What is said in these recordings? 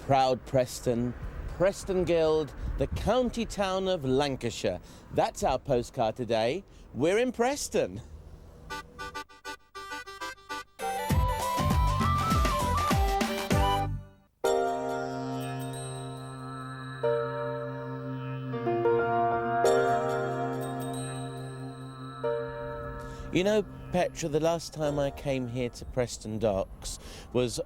proud Preston, Preston Guild, the county town of Lancashire. That's our postcard today. We're in Preston. You know, Petra, the last time I came here to Preston Docks was,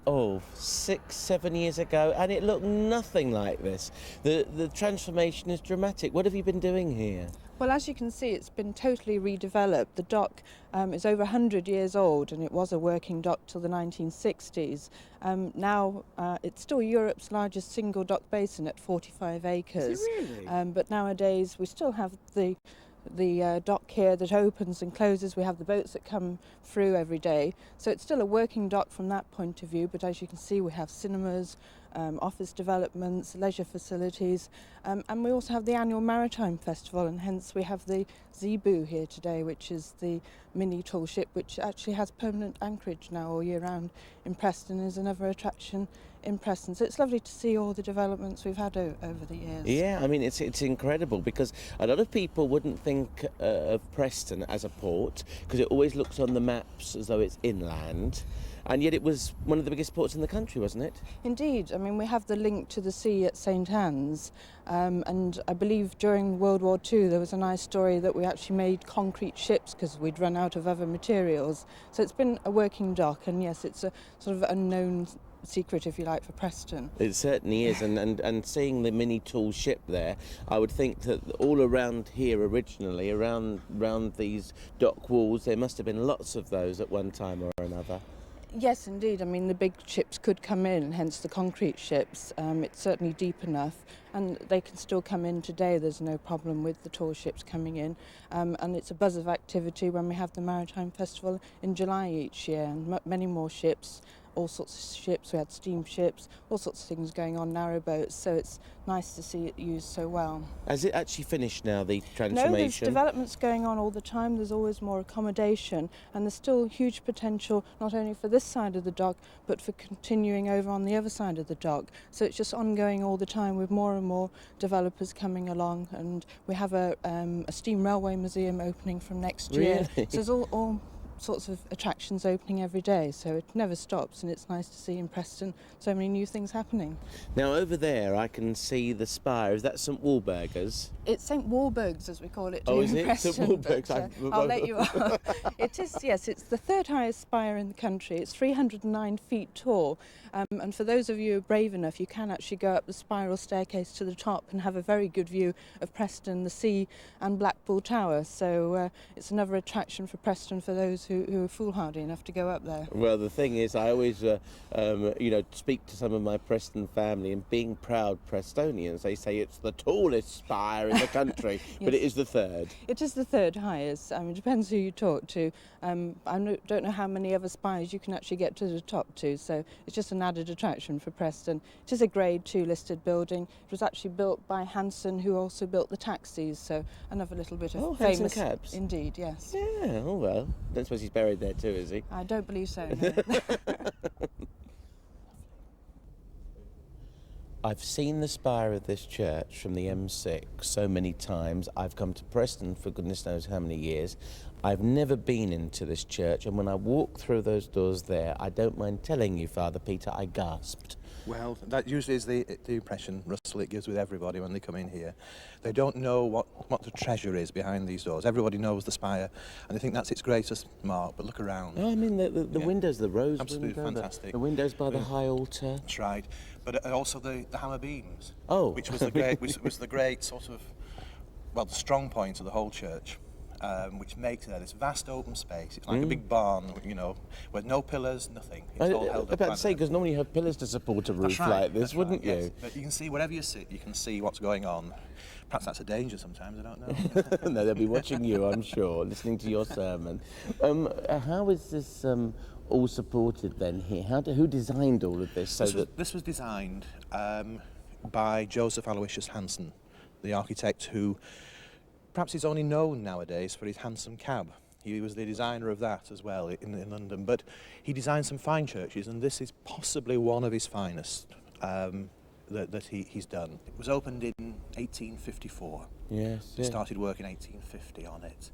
6, 7 years ago, and it looked nothing like this. The transformation is dramatic. What have you been doing here? Well, as you can see, it's been totally redeveloped. The dock is over 100 years old, and it was a working dock till the 1960s. Now it's still Europe's largest single dock basin at 45 acres. Is it really? But nowadays we still have the dock here that opens and closes. We have the boats that come through every day. So it's still a working dock from that point of view, but as you can see, we have cinemas, office developments, leisure facilities, and we also have the annual Maritime Festival, and hence we have the Zebu here today, which is the mini tall ship which actually has permanent anchorage now all year round in Preston. Is another attraction in Preston. So it's lovely to see all the developments we've had over the years. Yeah, I mean, it's incredible because a lot of people wouldn't think of Preston as a port because it always looks on the maps as though it's inland. And yet it was one of the biggest ports in the country, wasn't it? Indeed. I mean, we have the link to the sea at St Anne's, and I believe during World War II there was a nice story that we actually made concrete ships because we'd run out of other materials. So it's been a working dock, and yes, it's a sort of unknown secret, if you like, for Preston. It certainly is, and seeing the mini tall ship there, I would think that all around here originally, around these dock walls, there must have been lots of those at one time or another. Yes, indeed. I mean, the big ships could come in, hence the concrete ships. It's certainly deep enough, and they can still come in today. There's no problem with the tall ships coming in. And it's a buzz of activity when we have the Maritime Festival in July each year, and many more ships, all sorts of ships. We had steamships, all sorts of things going on, narrowboats, so it's nice to see it used so well. Has it actually finished now, the transformation? No, there's developments going on all the time. There's always more accommodation, and there's still huge potential not only for this side of the dock but for continuing over on the other side of the dock. So it's just ongoing all the time with more and more developers coming along, and we have a steam railway museum opening from next year. Really? So there's all sorts of attractions opening every day, so it never stops, and it's nice to see in Preston so many new things happening. Now over there I can see the spire. Is that St Walburga's? It's St Walburg's, as we call it, Oh, is in it? Preston. St Walburg's. But, I'll let you off. It is, yes, it's the third highest spire in the country. It's 309 feet tall, and for those of you who are brave enough, you can actually go up the spiral staircase to the top and have a very good view of Preston, the sea, and Blackpool Tower. So it's another attraction for Preston for those who are foolhardy enough to go up there. Well, the thing is, I always, speak to some of my Preston family, and being proud Prestonians, they say it's the tallest spire in the country, Yes. but it is the third. It is the third highest. I mean, it depends who you talk to. I don't know how many other spires you can actually get to the top to, so it's just an added attraction for Preston. It is a Grade 2 listed building. It was actually built by Hanson, who also built the taxis, so another little bit of Hanson famous... cabs? Indeed, yes. Yeah, oh well. Don't suppose he's buried there too, is he? I don't believe so, no. I've seen the spire of this church from the M6 so many times. I've come to Preston for goodness knows how many years. I've never been into this church, and when I walk through those doors there, I don't mind telling you, Father Peter, I gasped. Well, that usually is the impression, Russell, it gives with everybody when they come in here. They don't know what the treasure is behind these doors. Everybody knows the spire, and they think that's its greatest mark, but look around. Oh, I mean, the windows, the rose Absolutely window, fantastic. the windows by the high altar. That's right. But also the hammer beams. Oh. Which was the great sort of, well, the strong point of the whole church. Which makes there this vast open space. It's like a big barn, with no pillars, nothing. It's all held up. About to say, because normally you have pillars to support a roof like this, wouldn't you? Yes. But you can see, wherever you sit, you can see what's going on. Perhaps that's a danger sometimes, I don't know. No, they'll be watching you, I'm sure, listening to your sermon. How is this all supported then here? Who designed all of this? This was designed by Joseph Aloysius Hanson, the architect who perhaps is only known nowadays for his handsome cab. He was the designer of that as well in London, but he designed some fine churches, and this is possibly one of his finest. that he's done. It was opened in 1854. Yes. He started work in 1850 on it.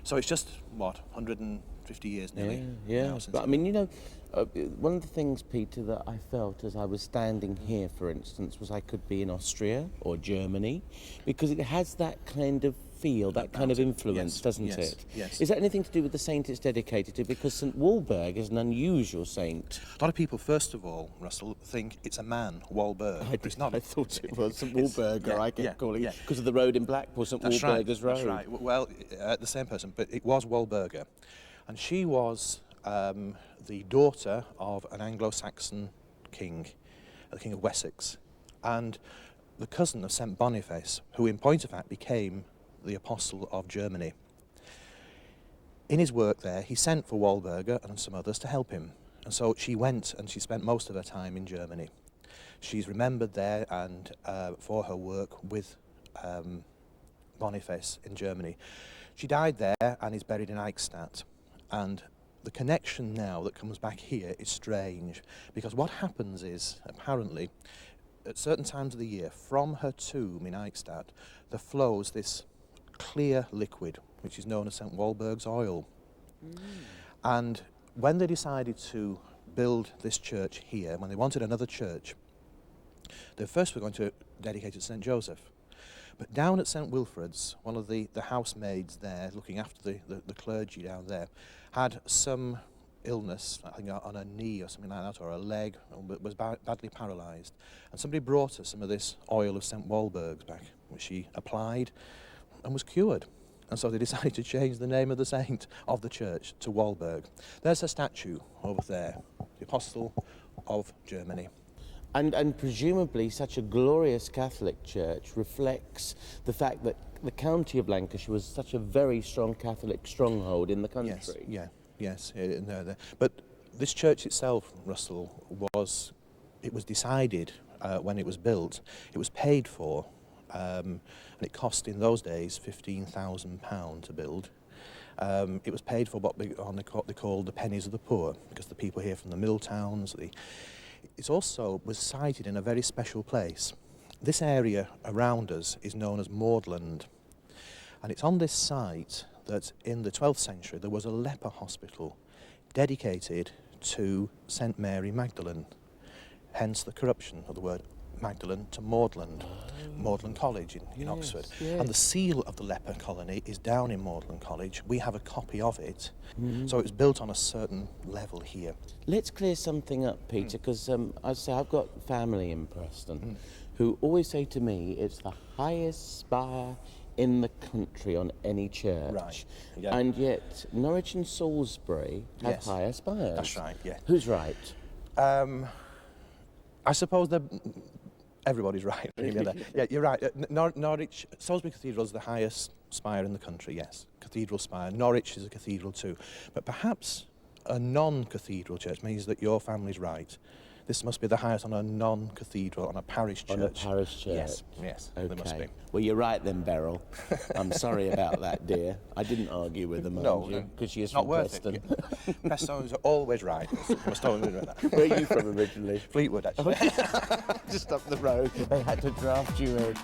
So it's just, what, 150 years nearly? Yeah. Now since But I mean, you know, one of the things, Peter, that I felt as I was standing here, for instance, was I could be in Austria or Germany, because it has that kind of feel, that kind of influence, yes, doesn't yes, it? yes. Is that anything to do with the saint it's dedicated to? Because St Walburg is an unusual saint. A lot of people, first of all, Russell, think it's a man, Walburg. But it's not. I thought it was St Walburger. I kept calling it because of the road in Blackpool, St That's right, Walburger's Road. That's right. Well, the same person, but it was Walburga. And she was the daughter of an Anglo-Saxon king, the King of Wessex, and the cousin of St Boniface, who in point of fact became the Apostle of Germany. In his work there, he sent for Walburga and some others to help him. And so she went and she spent most of her time in Germany. She's remembered there and for her work with Boniface in Germany. She died there and is buried in Eichstätt. And the connection now that comes back here is strange, because what happens is, apparently, at certain times of the year, from her tomb in Eichstätt, there flows this clear liquid, which is known as St Walburg's oil. And when they decided to build this church here, when they wanted another church, they first were going to dedicate it to St Joseph. But down at St Wilfrid's, one of the housemaids there, looking after the clergy down there, had some illness, I think on a knee or something like that, or a leg, was badly paralysed. And somebody brought her some of this oil of St Walburg's back, which she applied and was cured. And so they decided to change the name of the saint of the church to Walburg. There's her statue over there, the Apostle of Germany. And presumably such a glorious Catholic church reflects the fact that the county of Lancashire was such a very strong Catholic stronghold in the country. Yes. But this church itself, Russell, was decided when it was built, it was paid for, and it cost in those days £15,000 to build. It was paid for what they called the pennies of the poor, because the people here from the mill towns, it also was sited in a very special place. This area around us is known as Maudland, and it's on this site that in the 12th century there was a leper hospital dedicated to St Mary Magdalene, hence the corruption of the word Magdalene to Maudland, Maudland College in Oxford. Yes. And the seal of the leper colony is down in Maudland College. We have a copy of it. So it was built on a certain level here. Let's clear something up, Peter, because I've got family in Preston who always say to me it's the highest spire in the country on any church. Right, yeah. And yet Norwich and Salisbury have Yes. higher spires. That's right, yeah. Who's right? I suppose that everybody's right. Yeah, you're right. Norwich, Salisbury Cathedral is the highest spire in the country, yes. Cathedral spire. Norwich is a cathedral too. But perhaps a non-cathedral church means that your family's right. This must be the highest on a non-cathedral, on a parish church. On a parish church? Yes, Okay. there must be. Well, you're right then, Beryl. I'm sorry about that, dear. I didn't argue with them, because she is not from worth Preston. it. Prestons are always right. You must always remember that. Where are you from originally? Fleetwood, actually. Just up the road. They had to draft you in.